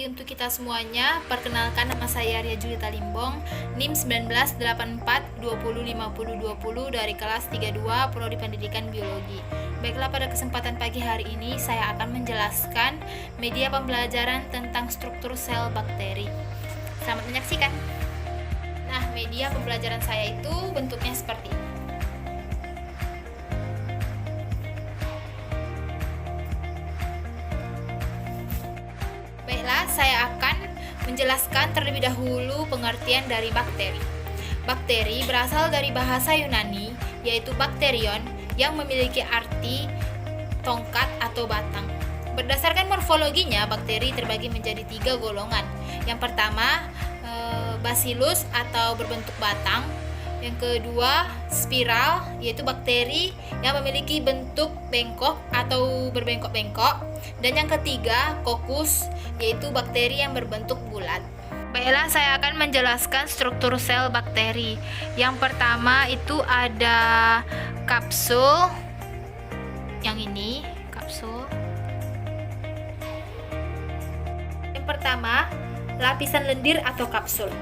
pagi untuk kita semuanya. Perkenalkan, nama saya Ria Julita Limbong, NIM 1984205020 dari kelas 32 Prodi Pendidikan Biologi. Baiklah, pada kesempatan pagi hari ini saya akan menjelaskan media pembelajaran tentang struktur sel bakteri. Selamat menyaksikan. Nah, media pembelajaran saya itu bentuknya seperti ini. Baiklah, saya akan menjelaskan terlebih dahulu pengertian dari bakteri. Bakteri berasal dari bahasa Yunani, yaitu bakterion, yang memiliki arti tongkat atau batang. Berdasarkan morfologinya, bakteri terbagi menjadi 3 golongan. Yang pertama, bacillus atau berbentuk batang. Yang kedua, spiral, yaitu bakteri yang memiliki bentuk bengkok atau berbengkok-bengkok. Dan yang ketiga, coccus, yaitu bakteri yang berbentuk bulat. Baiklah, saya akan menjelaskan struktur sel bakteri. Yang pertama itu ada kapsul. Yang ini, kapsul. Yang pertama, lapisan lendir atau kapsul.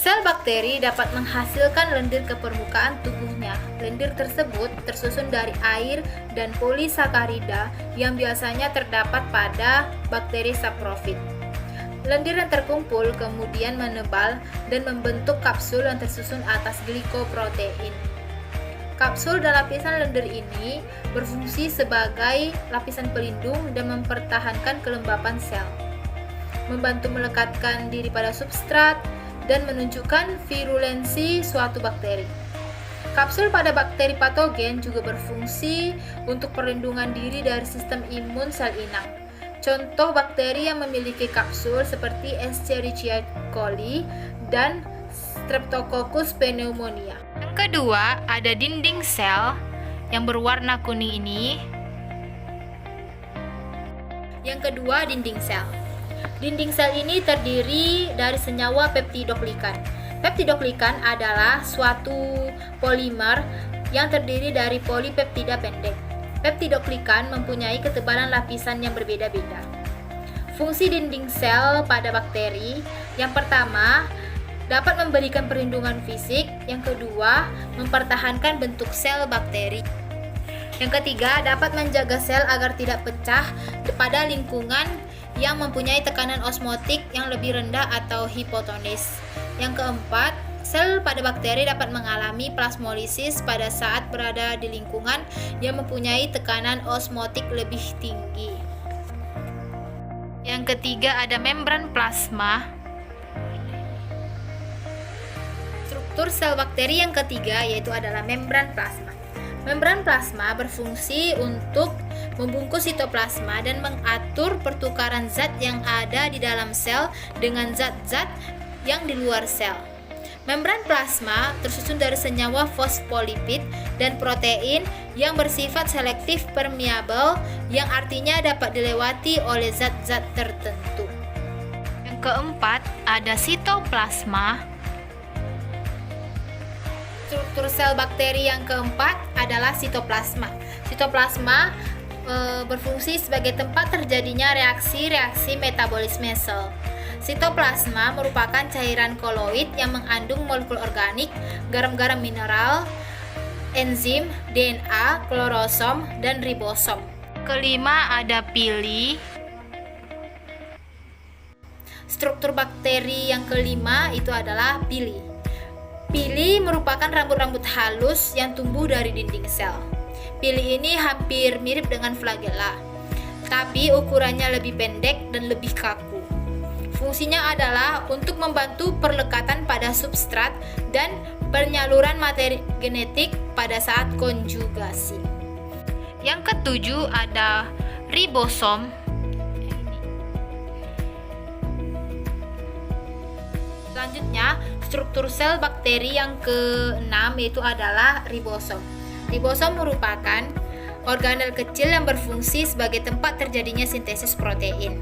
Sel bakteri dapat menghasilkan lendir ke permukaan tubuhnya. Lendir tersebut tersusun dari air dan polisakarida yang biasanya terdapat pada bakteri saprofit. Lendir yang terkumpul kemudian menebal dan membentuk kapsul yang tersusun atas glikoprotein. Kapsul dan lapisan lendir ini berfungsi sebagai lapisan pelindung dan mempertahankan kelembapan sel, membantu melekatkan diri pada substrat, dan menunjukkan virulensi suatu bakteri. Kapsul pada bakteri patogen juga berfungsi untuk perlindungan diri dari sistem imun sel inang. Contoh bakteri yang memiliki kapsul seperti Escherichia coli dan Streptococcus pneumonia. Yang kedua, ada dinding sel yang berwarna kuning ini. Yang kedua, dinding sel. Dinding sel ini terdiri dari senyawa peptidoglikan. Peptidoglikan adalah suatu polimer yang terdiri dari polipeptida pendek. Peptidoglikan mempunyai ketebalan lapisan yang berbeda-beda. Fungsi dinding sel pada bakteri, yang pertama, dapat memberikan perlindungan fisik. Yang kedua, mempertahankan bentuk sel bakteri. Yang ketiga, dapat menjaga sel agar tidak pecah pada lingkungan yang mempunyai tekanan osmotik yang lebih rendah atau hipotonis. Yang keempat, sel pada bakteri dapat mengalami plasmolisis pada saat berada di lingkungan yang mempunyai tekanan osmotik lebih tinggi. Yang ketiga, ada membran plasma. Struktur sel bakteri yang ketiga yaitu adalah membran plasma. Membran plasma berfungsi untuk membungkus sitoplasma dan mengatur pertukaran zat yang ada di dalam sel dengan zat-zat yang di luar sel. Membran plasma tersusun dari senyawa fosfolipid dan protein yang bersifat selektif permeabel, yang artinya dapat dilewati oleh zat-zat tertentu. Yang keempat, ada sitoplasma. Struktur sel bakteri yang keempat adalah sitoplasma. Sitoplasma berfungsi sebagai tempat terjadinya reaksi-reaksi metabolisme sel. Sitoplasma merupakan cairan koloid yang mengandung molekul organik, garam-garam mineral, enzim, DNA, klorosom, dan ribosom. Kelima, ada pili. Struktur bakteri yang kelima itu adalah pili. Pili merupakan rambut-rambut halus yang tumbuh dari dinding sel. Pili ini hampir mirip dengan flagella, tapi ukurannya lebih pendek dan lebih kaku. Fungsinya adalah untuk membantu perlekatan pada substrat dan penyaluran materi genetik pada saat konjugasi. Yang ketujuh, ada ribosom. Selanjutnya, struktur sel bakteri yang keenam yaitu adalah ribosom. Ribosom merupakan organel kecil yang berfungsi sebagai tempat terjadinya sintesis protein.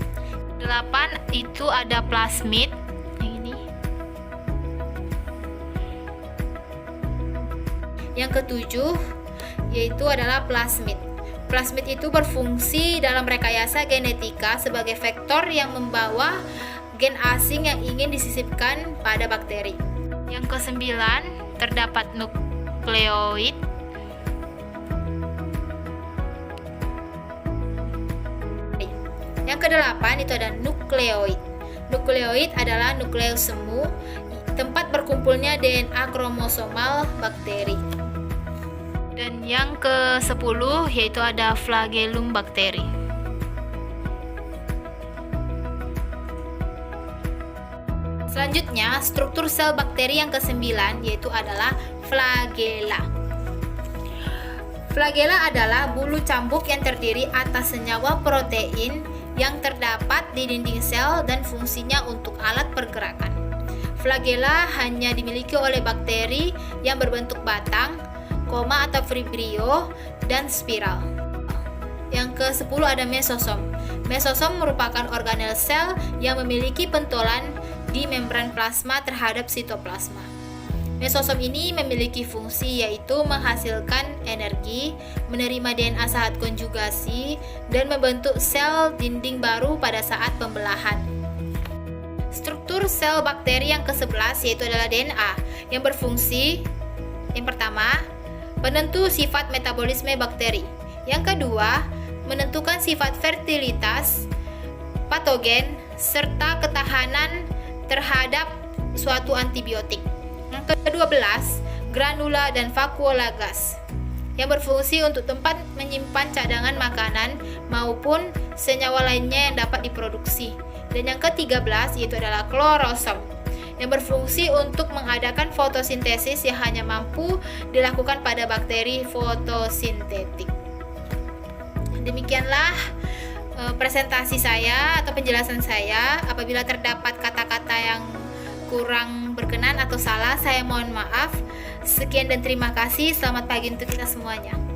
8 itu ada plasmid. Ini. Yang ketujuh yaitu adalah plasmid. Plasmid itu berfungsi dalam rekayasa genetika sebagai vektor yang membawa gen asing yang ingin disisipkan pada bakteri. Yang kesembilan, terdapat nukleoid. Yang kedelapan itu ada nukleoid. Nukleoid adalah nukleus semu, tempat berkumpulnya DNA kromosomal bakteri. Dan yang ke-10 yaitu ada flagellum bakteri. Selanjutnya, struktur sel bakteri yang ke-9 yaitu adalah flagella. Flagella adalah bulu cambuk yang terdiri atas senyawa protein yang terdapat di dinding sel dan fungsinya untuk alat pergerakan. Flagella hanya dimiliki oleh bakteri yang berbentuk batang, koma atau vibrio, dan spiral. Yang ke-10 ada mesosom. Mesosom merupakan organel sel yang memiliki pentolan di membran plasma terhadap sitoplasma. Mesosom ini memiliki fungsi yaitu menghasilkan energi, menerima DNA saat konjugasi, dan membentuk sel dinding baru pada saat pembelahan. Struktur sel bakteri yang ke-11 yaitu adalah DNA yang berfungsi yang pertama, penentu sifat metabolisme bakteri. Yang kedua, menentukan sifat fertilitas, patogen, serta ketahanan terhadap suatu antibiotik. Yang ke-12, granula dan vakuola gas yang berfungsi untuk tempat menyimpan cadangan makanan maupun senyawa lainnya yang dapat diproduksi. Dan yang ke-13 yaitu adalah klorosom yang berfungsi untuk mengadakan fotosintesis yang hanya mampu dilakukan pada bakteri fotosintetik. Demikianlah presentasi saya atau penjelasan saya. Apabila terdapat kata-kata yang kurang berkenan atau salah, saya mohon maaf. Sekian dan terima kasih. Selamat pagi untuk kita semuanya.